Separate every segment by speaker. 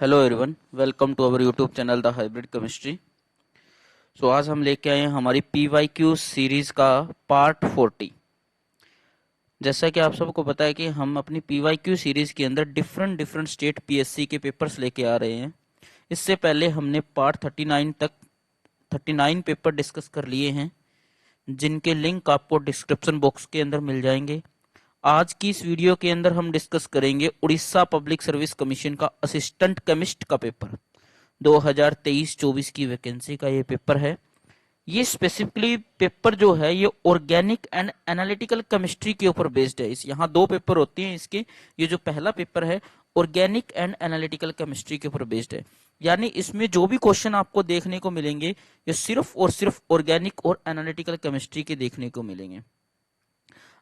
Speaker 1: Hello everyone, welcome to our YouTube channel the hybrid chemistry. आज हम लेके आए हैं हमारी पीवाईक्यू सीरीज का पार्ट 40। जैसा कि आप सबको पता है कि हम अपनी पीवाईक्यू सीरीज के अंदर डिफरेंट डिफरेंट स्टेट पीएससी के पेपर्स लेके आ रहे हैं। इससे पहले हमने पार्ट 39 तक 39 पेपर डिस्कस कर लिए हैं, जिनके लिंक आपको डिस्क्रिप्शन बॉक्स के अंदर मिल जाएंगे। आज की इस वीडियो के अंदर हम डिस्कस करेंगे उड़ीसा पब्लिक सर्विस कमीशन का असिस्टेंट केमिस्ट का पेपर 2023-24 की वैकेंसी का ये पेपर है। ये स्पेसिफिकली पेपर जो है ये ऑर्गेनिक एंड एनालिटिकल केमिस्ट्री के ऊपर बेस्ड है। इस यहाँ दो पेपर होते हैं इसके। ये जो पहला पेपर है ऑर्गेनिक एंड एनालिटिकल केमिस्ट्री के ऊपर बेस्ड है, यानी इसमें जो भी क्वेश्चन आपको देखने को मिलेंगे ये सिर्फ और सिर्फ ऑर्गेनिक और एनालिटिकल केमिस्ट्री के देखने को मिलेंगे।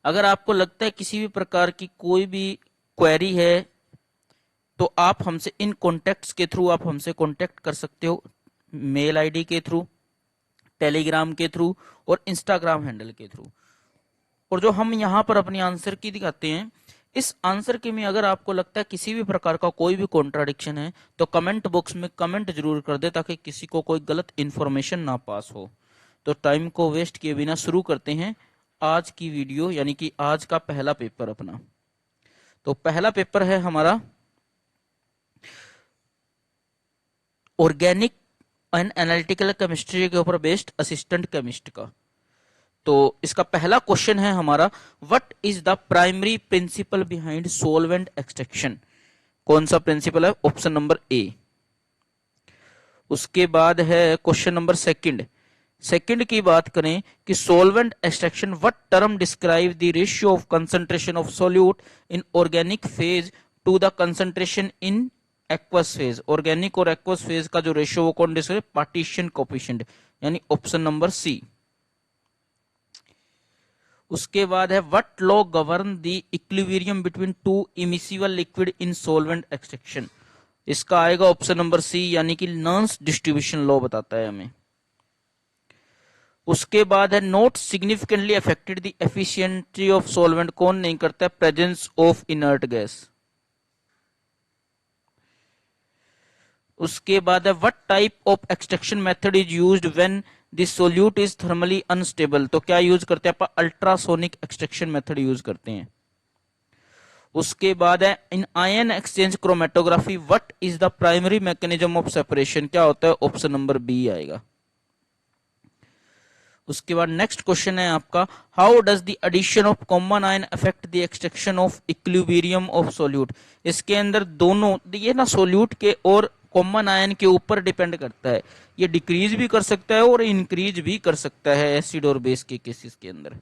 Speaker 1: अगर आपको लगता है किसी भी प्रकार की कोई भी क्वेरी है तो आप हमसे इन कॉन्टेक्ट्स के थ्रू आप हमसे कॉन्टेक्ट कर सकते हो, मेल आईडी के थ्रू, टेलीग्राम के थ्रू और इंस्टाग्राम हैंडल के थ्रू। और जो हम यहाँ पर अपनी आंसर की दिखाते हैं, इस आंसर के में अगर आपको लगता है किसी भी प्रकार का कोई भी कॉन्ट्राडिक्शन है तो कमेंट बॉक्स में कमेंट जरूर कर दे, ताकि किसी को कोई गलत इंफॉर्मेशन ना पास हो। तो टाइम को वेस्ट किए बिना शुरू करते हैं आज की वीडियो, यानी कि आज का पहला पेपर अपना। तो पहला पेपर है हमारा ऑर्गेनिक एंड एनालिटिकल केमिस्ट्री के ऊपर बेस्ड असिस्टेंट केमिस्ट का। तो इसका पहला क्वेश्चन है हमारा, what is the primary principle behind solvent extraction. कौन सा प्रिंसिपल है? ऑप्शन नंबर ए। उसके बाद है क्वेश्चन नंबर सेकंड की बात करें कि solvent extraction what term describe the ratio of concentration of solute in organic phase two the concentration in aqueous phase. Organic और एक्वस फेज का जो रेशियो वो कौन डिस्क्राइब? पार्टीशन कोएफिशिएंट, यानी ऑप्शन नंबर सी। उसके बाद है what law govern the equilibrium between two immiscible liquid in solvent extraction. इसका आएगा ऑप्शन नंबर सी, यानी कि नॉन्स डिस्ट्रीब्यूशन लॉ बताता है हमें। उसके बाद है note significantly affected the efficiency of solvent. कौन नहीं करता है? Presence of inert gas. उसके बाद है what type of extraction method is used when the solute is thermally unstable. तो क्या यूज करते हैं? आप अल्ट्रासोनिक एक्सट्रैक्शन मेथड यूज करते हैं। उसके बाद है इन ion exchange chromatography what is the primary mechanism of separation. क्या होता है? ऑप्शन नंबर बी आएगा। उसके बाद नेक्स्ट क्वेश्चन है आपका, how does the addition of common ion affect the extraction of equilibrium of solute. इसके अंदर दोनों ये ना सॉल्यूट के और कॉमन आयन के ऊपर डिपेंड करता है। ये डिक्रीज भी कर सकता है और इंक्रीज भी कर सकता है एसिड और बेस के केसेस के अंदर।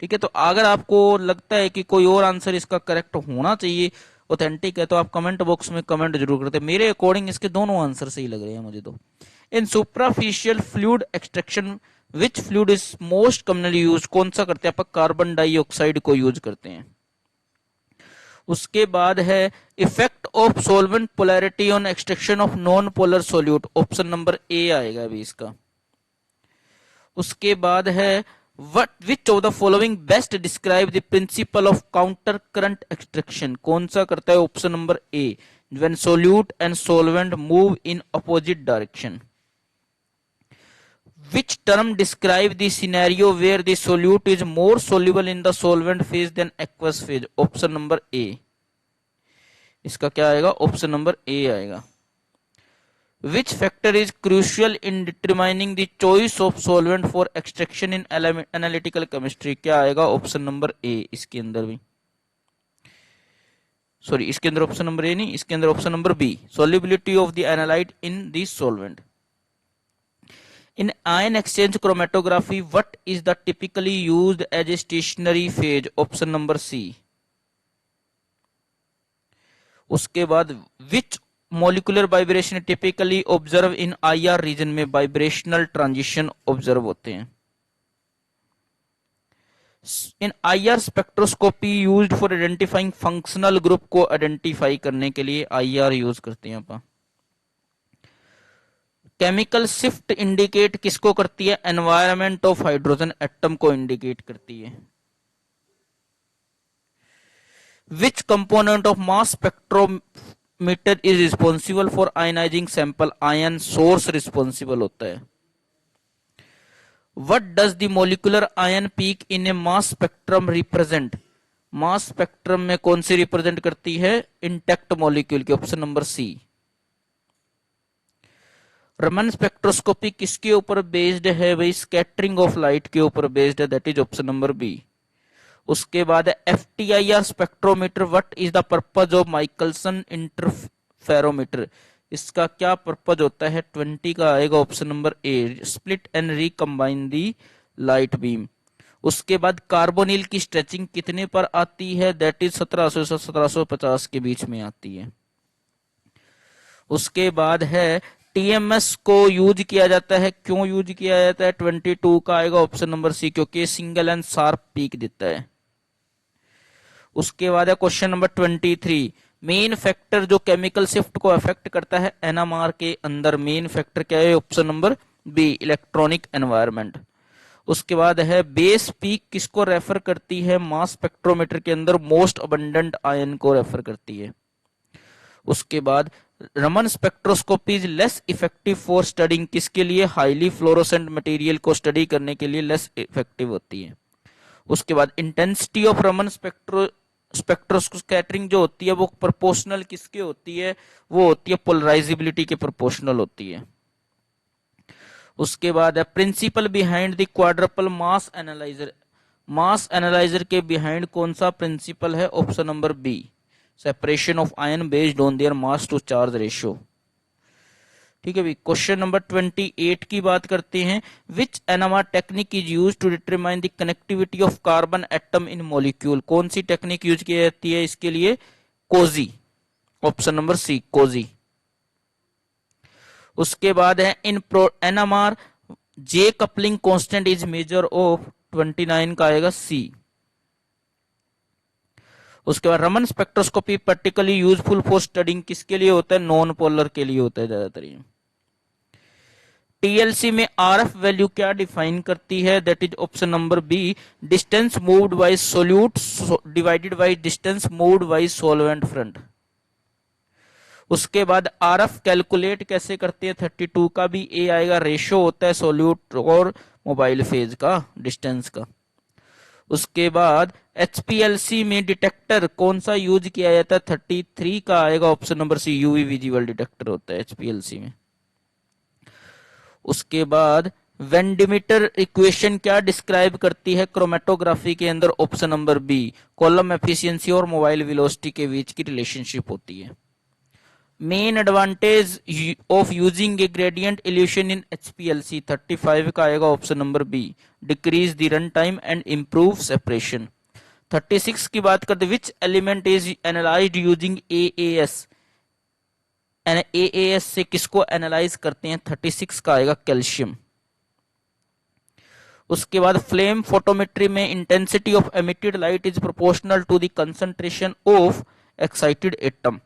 Speaker 1: ठीक है, तो अगर आपको लगता है कि कोई और आंसर इसका करेक्ट होना चाहिए, ऑथेंटिक है, तो आप कमेंट बॉक्स में कमेंट जरूर करते हैं। मेरे अकॉर्डिंग इसके दोनों आंसर सही लग रहे हैं मुझे तो। In superficial fluid extraction which fluid is most commonly use. कौन सा करते हैं? आप कार्बन डाइऑक्साइड को यूज करते हैं। उसके बाद है effect of solvent polarity on extraction of non polar solute. Option number ए आएगा अभी इसका। उसके बाद है what which of the following best describe the principle of counter current extraction. कौन सा करता है? Option number A, when solute and solvent move in opposite direction. Which term describe the scenario where the solute is more soluble in the solvent phase than aqueous phase? Option number A। इसका क्या आएगा? Option number ए आएगा। Which factor is crucial in determining the choice of solvent for extraction in analytical chemistry? क्या आएगा? Option number ए। इसके अंदर भी sorry, इसके अंदर ऑप्शन नंबर ए नहीं, इसके अंदर option number B, solubility of the analyte in the solvent। In ion exchange chromatography, what is the typically used as a stationary phase? Option number C। उसके बाद which molecular vibration typically observe in IR region में vibrational transition observe होते हैं। In IR spectroscopy used for identifying functional group को identify करने के लिए IR use करते हैं अपन। केमिकल शिफ्ट इंडिकेट किसको करती है? एनवायरमेंट ऑफ हाइड्रोजन एटम को इंडिकेट करती है। Which component of mass spectrometer is responsible for ionising sample, ion source responsible होता है। What does the molecular ion peak in a mass spectrum represent, mass spectrum में कौन सी represent करती है, इंटैक्ट मॉलिक्यूल की, option number C. Raman spectroscopy किसके ऊपर बेस्ड है भाई, स्कैटरिंग ऑफ लाइट के ऊपर बेस्ड है, that is option number B. उसके बाद FTIR spectrometer, what is the purpose of Michelson interferometer, इसका क्या पर्पज होता है, 20 का आएगा option number A, split and recombine the light beam. उसके बाद कार्बोनिल की स्ट्रेचिंग कितने पर आती है, दैट इज 1700 से 1750 के बीच में आती है। उसके बाद है TMS को यूज किया जाता है, क्यों यूज किया जाता है, 22 का आएगा ऑप्शन नंबर सी, क्योंकि सिंगल एंड शार्प पीक देता है। उसके बाद है क्वेश्चन नंबर 23, मेन फैक्टर जो केमिकल शिफ्ट को अफेक्ट करता है NMR के अंदर, मेन फैक्टर क्या है, option number B, electronic environment. उसके बाद है बेस पीक किसको रेफर करती है, मास स्पेक्ट्रोमीटर के अंदर मोस्ट अबंडेंट आयन को रेफर करती है। उसके बाद Raman spectroscopy is less effective for studying, किसके लिए, हाईली फ्लोरोसेंट मटेरियल को स्टडी करने के लिए लेस इफेक्टिव होती है। उसके बाद इंटेंसिटी ऑफ रमन स्पेक्ट्रोस्कैटरिंग जो होती है वो प्रोपोर्शनल किसके होती है, वो होती है पोलराइजेबिलिटी के प्रोपोर्शनल होती है। उसके बाद है principle behind the quadrupole mass analyser, mass analyser के बिहाइंड कौन सा प्रिंसिपल है, option number B, separation of ion based on their mass to charge ratio. ठीक है भाई, क्वेश्चन नंबर 28 की बात करते हैं, which NMR technique is use to determine the connectivity of carbon atom in molecule, कौन सी टेक्निक यूज की जाती है इसके लिए, COSY, option number C, COSY. उसके बाद है in NMR J coupling constant is measure of, 29 का आएगा सी। उसके बाद Raman spectroscopy particularly useful for studying किसके लिए होता है, नॉन पोलर के लिए होता है ज्यादातर। TLC में RF वैल्यू क्या डिफाइन करती है, that is option number B, distance moved by solute divided by distance moved by solvent front. उसके बाद RF कैलकुलेट कैसे करते हैं, 32 का भी ए आएगा, रेशियो होता है सोल्यूट और मोबाइल फेज का, डिस्टेंस का। उसके बाद HPLC में डिटेक्टर कौन सा यूज किया जाता है, 33 का आएगा option number C, UV visual detector होता है HPLC में। उसके बाद वेंडिमीटर इक्वेशन क्या डिस्क्राइब करती है क्रोमेटोग्राफी के अंदर, option number B, column efficiency और मोबाइल वेलोसिटी के बीच की रिलेशनशिप होती है। Main advantage of using a gradient elution in HPLC, 35 का आएगा option number B, decrease the run time and improve separation. 36 की बात करते, which element is analysed using AAS, AAS से किसको एनालाइज करते हैं, 36 का आएगा कैल्शियम। उसके बाद फ्लेम फोटोमेट्री में intensity of emitted light is proportional to the concentration of excited atom,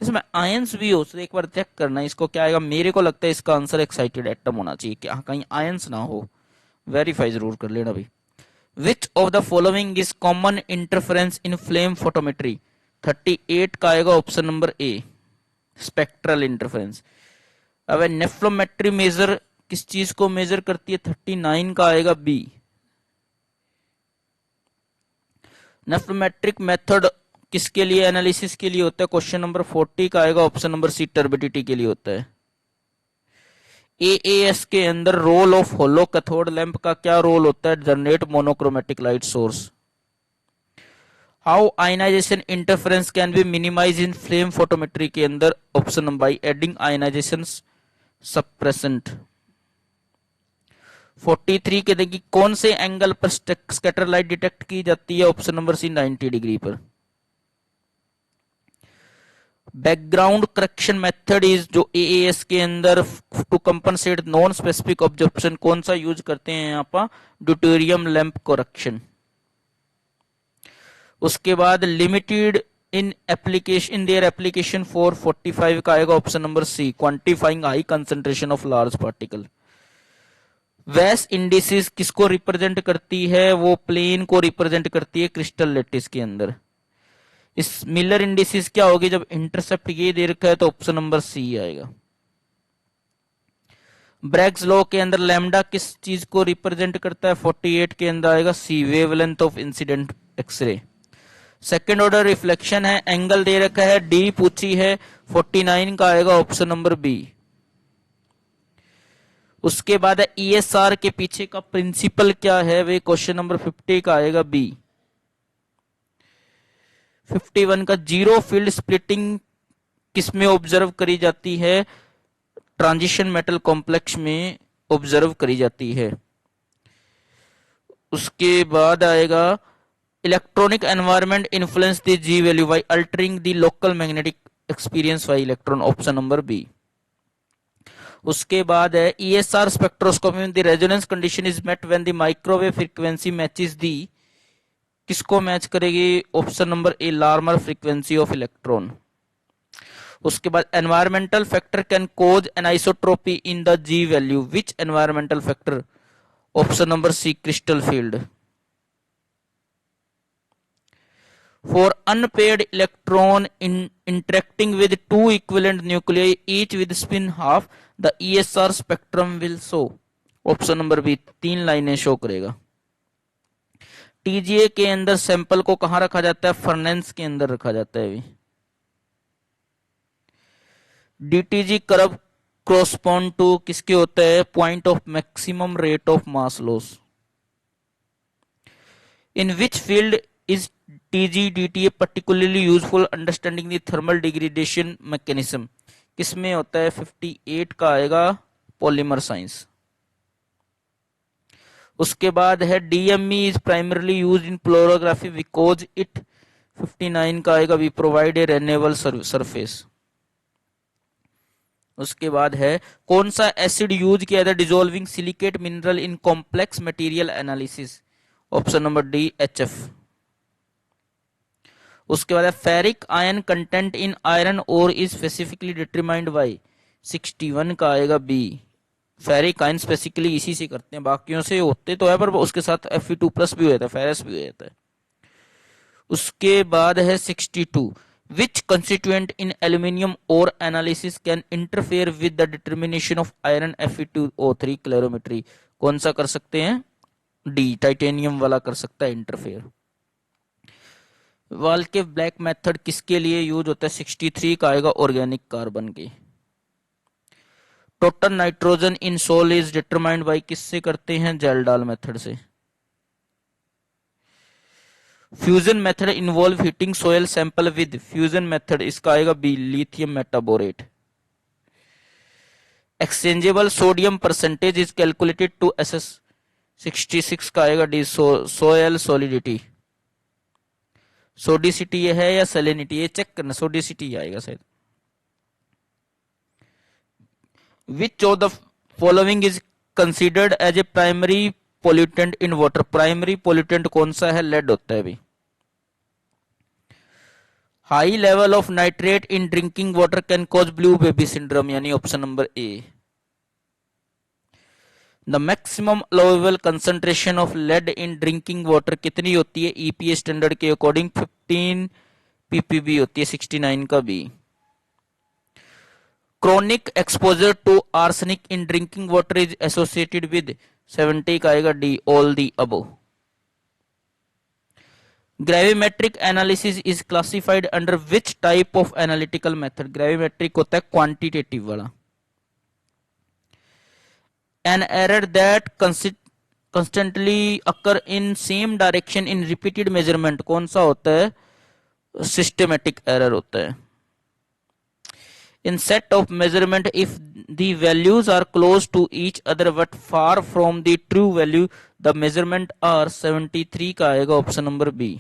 Speaker 1: इसमें आयंस भी हो, तो एक बार चेक करना इसको क्या आएगा, मेरे को लगता है इसका आंसर एक्साइटेड एटम होना चाहिए, क्या कहीं आयंस ना हो, वेरीफाई जरूर कर लेना भाई। विच of the following is common interference in flame photometry, 38 का आएगा ऑप्शन नंबर ए, स्पेक्ट्रल इंटरफेरेंस। अब नेफ्लोमेट्री मेजर किस चीज को मेजर करती है, 39 का आएगा बी, नेफ्लोमेट्रिक मेथड किसके लिए, एनालिसिस के लिए होता है, क्वेश्चन नंबर 40 का आएगा ऑप्शन नंबर सी, टर्बिडिटी के लिए होता है। AAS के अंदर role of hollow cathode lamp का क्या रोल होता है, generate monochromatic light source. How ionisation interference can be minimise in flame photometry के अंदर, option number by adding ionisation suppressant. 43 के देखिए कौन से एंगल पर स्कैटर लाइट डिटेक्ट की जाती है, ऑप्शन नंबर सी, 90 डिग्री पर। बैकग्राउंड करेक्शन मेथड इज जो AAS के अंदर to compensate non specific observation कौन सा यूज करते हैं यहाँ पर, ड्यूटेरियम लैंप करेक्शन। उसके बाद limited in application in their application for 45 का आएगा option number C, quantifying high concentration of large particle. Weiss indices किसको रिप्रेजेंट करती है, वो प्लेन को रिप्रेजेंट करती है क्रिस्टल लेटिस के अंदर। इस मिलर इंडिसेस क्या होगी, जब इंटरसेप्ट ये दे रखा है तो ऑप्शन नंबर सी आएगा। ब्रैग्स लॉ के अंदर लैम्डा किस चीज को रिप्रेजेंट करता है, 48 के अंदर आएगा C, wavelength of incident X-ray. Second order reflection है, एंगल दे रखा है, डी पूछी है, 49 का आएगा ऑप्शन नंबर बी। उसके बाद है ईएसआर के पीछे का प्रिंसिपल क्या है, वे क्वेश्चन नंबर 50 का आएगा बी। 51 का जीरो फील्ड स्प्लिटिंग किसमें ऑब्जर्व करी जाती है, ट्रांजिशन मेटल कॉम्प्लेक्स में ऑब्जर्व करी जाती है। उसके बाद आएगा electronic environment influence the G value by altering the local magnetic experience by electron, option number B. उसके बाद है ईएसआर स्पेक्ट्रोस्कोपी में the resonance condition is met when the microwave frequency matches the, किसको मैच करेगी, option number A, Larmor frequency of electron. उसके बाद environmental factor can cause anisotropy in the G value, which environmental factor, option number C, crystal field. For unpaired electron interacting with two equivalent nuclei each with spin half, the ESR spectrum will show, option number B, 3 लाइनें show करेगा। TGA के अंदर sample को कहां रखा जाता है, furnace के अंदर रखा जाता है अभी। डीटीजी कर्व correspond टू किसके होता है, point of maximum rate of mass loss. In which field is TGDTA particularly useful understanding the thermal degradation mechanism, किसमें होता है, 58 का आएगा पॉलीमर साइंस। उसके बाद है DME is primarily used in polarigraphy because it, 59 का आएगा, we provide a renewable surface। उसके बाद है कौन सा एसिड यूज किया था dissolving silicate mineral in complex material analysis, option number D, HF। उसके बाद ferric ion content in iron ore is specifically determined by, 61 का आएगा बी। फेरिक आयन स्पेसिफिकली इसी से करते हैं, बाकियों से होते तो है पर उसके साथ Fe2+ भी हो जाता है, फेरस भी हो जाता है। उसके बाद है 62, which constituent in aluminium ore analysis can interfere with the determination of iron Fe2O3 colorimetry, कौन सा कर सकते हैं, डी, टाइटेनियम वाला कर सकता है इंटरफेयर। वाल्के ब्लैक मेथड किसके लिए यूज होता है, 63 का आएगा ऑर्गेनिक कार्बन के। Total nitrogen in soil is determined by, किससे करते हैं, जेल्डाल मेथड से। Fusion method involve heating soil sample with, fusion method इसका आएगा B, lithium metaborate. Exchangeable sodium percentage is calculated to assess, 66 का आएगा डी, सोयल सॉलिडिटी। सोडिसिटी ये है या सैलिनिटी, ये चेक करना, सोडिसिटी आएगा शायद। Which of the following is considered as a primary pollutant in water, primary pollutant कौन सा है, लेड होता है अभी। High level of nitrate in drinking water can cause blue baby syndrome, यानी option number A. The maximum allowable concentration of lead in drinking water कितनी होती है, EPA स्टैंडर्ड के अकॉर्डिंग 15 ppb होती है, 69 का B. Chronic exposure to arsenic in drinking water is associated with, 70 का आएगा D, all the above. Gravimetric analysis is classified under which type of analytical method, gravimetric होता है क्वांटिटेटिव वाला। An error that constantly occur in same direction in repeated measurement कौन सा होता है, systematic error होता है। In set of measurement if the values are close to each other but far from the true value, the measurement are, 73 का आएगा option number B.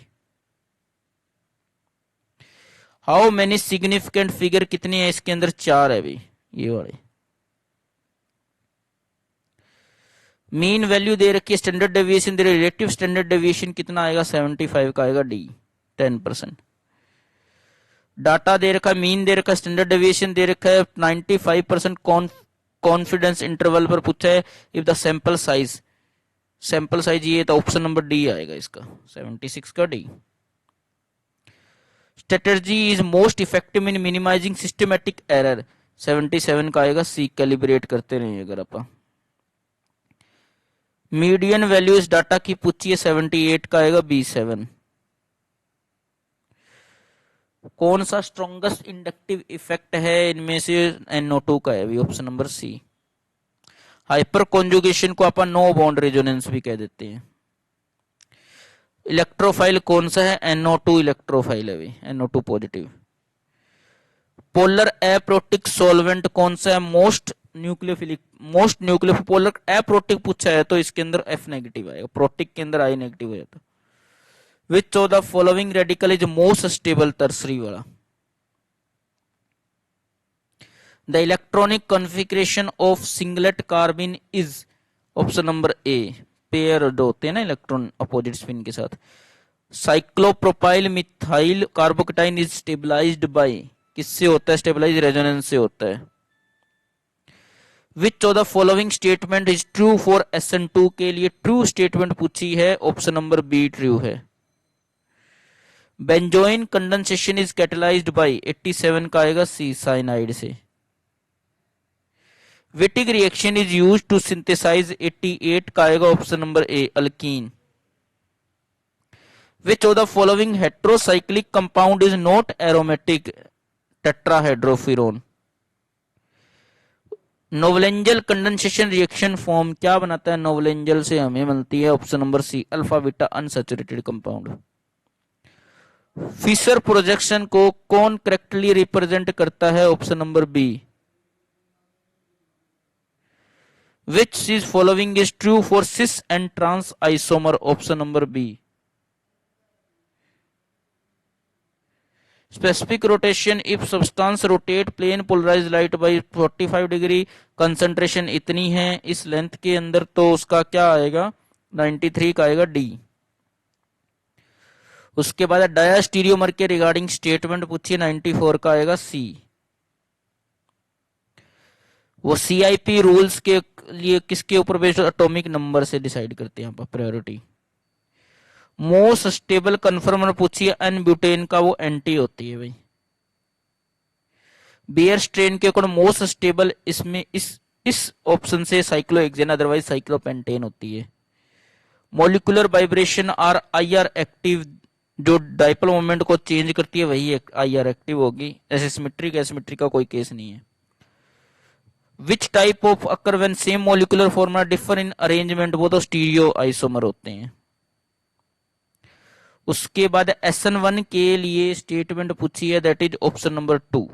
Speaker 1: How many significant figure कितनी है इसके अंदर, 4 है अभी ये वाले। मीन वैल्यू दे रखी है, स्टैंडर्ड डेविएशन दे रही है, रिलेटिव स्टैंडर्ड डेविएशन कितना आएगा, 75 का आएगा डी, 10%। डाटा दे रखा है, मीन दे रखा है, स्टैंडर्ड डेविएशन दे रखा है, 95% कॉन्फिडेंस इंटरवल पर पूछा है। इफ द सैंपल साइज ये तो ऑप्शन नंबर डी आएगा इसका, 76 का D. Strategy is most effective in minimising systematic error, 77 का आएगा सी, कैलिब्रेट करते रहिए अगर आप। मीडियन वैल्यू इस डाटा की पूछिए, 78 का आएगा बी 7। कौन सा स्ट्रॉन्गेस्ट इंडक्टिव इफेक्ट है इनमें से, NO2 का है, option number C. Hyperconjugation को अपन नो बॉन्ड रेजोनेंस भी कह देते हैं। इलेक्ट्रोफाइल कौन सा है, NO2 इलेक्ट्रोफाइल है भी, NO2 positive. Polar aprotic solvent कौन सा है, most nucleophilic, most nucleophilic. Polar aprotic पूछा है तो इसके अंदर F नेगेटिव आएगा, प्रोटिक के अंदर I नेगेटिव हो जाता। Which of the following radical is most stable, tertiary वाला। The electronic configuration of singlet carbene is, option number A, pair जो होते हैं ना इलेक्ट्रॉन अपोजिट स्पिन के साथ। Cyclopropyl methyl carbocation is stabilized by, किससे होता है स्टेबलाइज, रेजोनेंस से होता है। Which of the following statement is true for SN2, के लिए ट्रू स्टेटमेंट पूछी है, ऑप्शन नंबर बी ट्रू है। Benzoin condensation is catalyzed by, 87 का आएगा सी, साइनाइड से। Wittig reaction is used to synthesize, 88 का आएगा option number A, alkene. Which of the following heterocyclic compound is not aromatic, tetrahydrofuran. Knoevenagel condensation reaction form क्या बनाता है, Knoevenagel से हमें मिलती है, option number C, alpha beta unsaturated compound. Fischer projection को कौन करेक्टली रिप्रेजेंट करता है, option number B. Which is following is true for cis and trans isomer, option number B. Specific rotation if substance rotate plane polarized light by 45 degree, concentration इतनी है इस length के अंदर, तो उसका क्या आएगा, 93 का आएगा डी। उसके बाद डायास्टीरियोमर के रिगार्डिंग स्टेटमेंट पूछिए, 94 का आएगा सी। वो CIP रूल्स के लिए किसके ऊपर बेस्ड, एटॉमिक नंबर से डिसाइड करते हैं यहाँ पर प्रायोरिटी। मोस्ट स्टेबल कन्फर्मर पूछिए, एन ब्यूटेन का, वो एंटी होती है भाई। बियर स्ट्रेन के अकॉर्डिंग मोस्ट स्टेबल इसमें इस ऑप्शन से साइक्लोहेक्सेन, अदरवाइज साइक्लोपेंटेन होती है। Molecular vibration are IR active, जो डाइपोल मोमेंट को चेंज करती है वही IR एक्टिव होगी। ऐसे सिमेट्रिक एसिमेट्रिक का कोई केस नहीं है। Which type of occur when same molecular formula differ in arrangement, वो तो स्टीरियो आइसोमर होते हैं। उसके बाद SN1 के लिए स्टेटमेंट पूछी है, दैट इज ऑप्शन नंबर 2।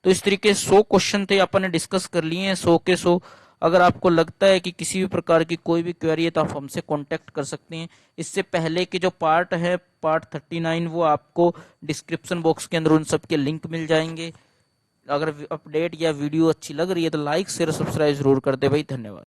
Speaker 1: तो इस तरीके 100 क्वेश्चन थे अपन ने डिस्कस कर लिए हैं, 100 के 100। अगर आपको लगता है कि किसी भी प्रकार की कोई भी क्वेरी है तो आप हमसे कांटेक्ट कर सकते हैं। इससे पहले के जो पार्ट है, पार्ट 39, वो आपको डिस्क्रिप्शन बॉक्स के अंदर उन सब के लिंक मिल जाएंगे। अगर अपडेट या वीडियो अच्छी लग रही है तो लाइक शेयर सब्सक्राइब जरूर कर दे भाई, धन्यवाद।